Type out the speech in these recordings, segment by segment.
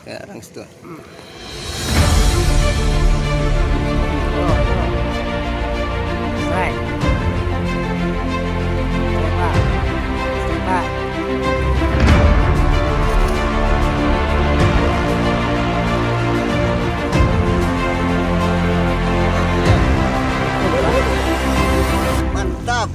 Ya, orang situ. Strike. Tembak. Tembak. Mantap.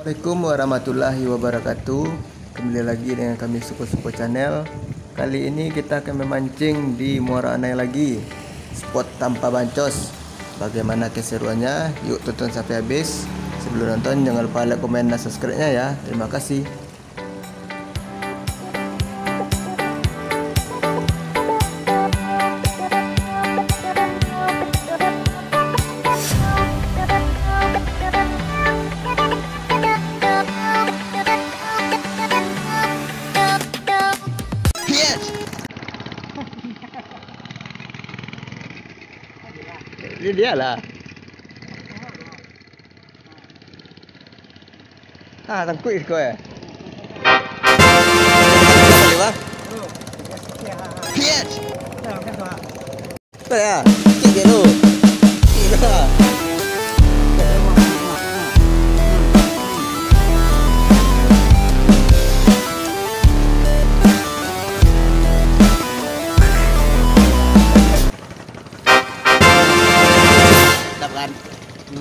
Assalamualaikum warahmatullahi wabarakatuh. Kembali lagi dengan kami Suko Channel. Kali ini kita akan memancing di Muara Anai lagi, spot tanpa bancos. Bagaimana keseruannya? Yuk tonton sampai habis. Sebelum nonton jangan lupa like, komen, dan subscribe-nya ya. Terima kasih. Ini dia lah. Ah, tangkut kau eh. Boleh bang? Piat. Betul ya? Cik dia tu. Gila.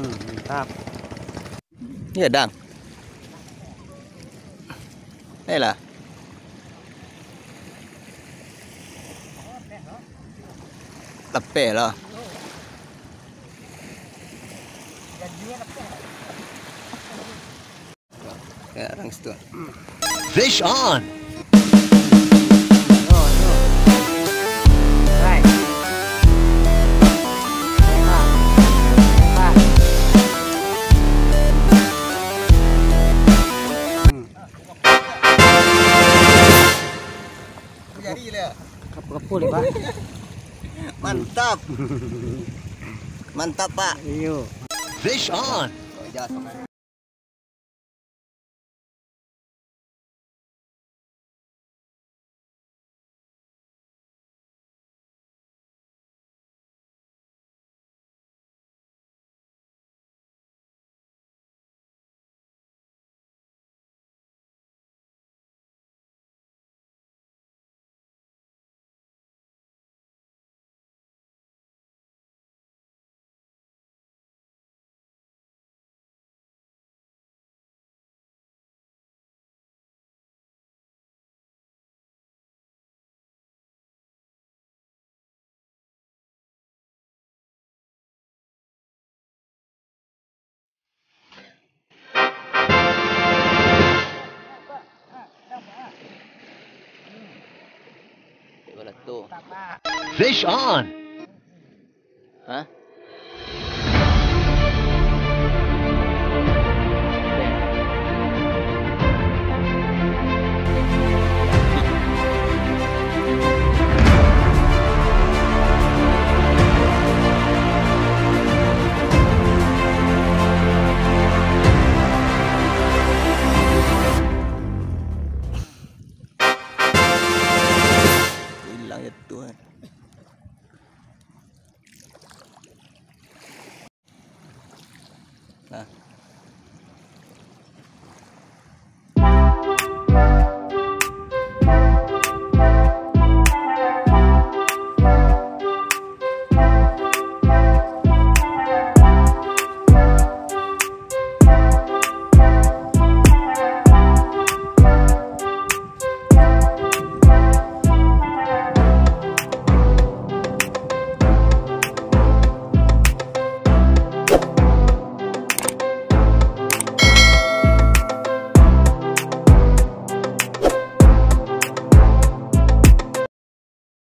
Mantap. Ya dang. Lah. Lepeh lah. Ya, orang situ. Fish on. Strike. Tembak. Tembak. Jadi lah. Kapur-kapur ni, Pak. Mantap. Mantap, Pak. Iyo. Fish on. Oh, jangan. Fish on. Hah? Hilang ya Tuhan. Nah.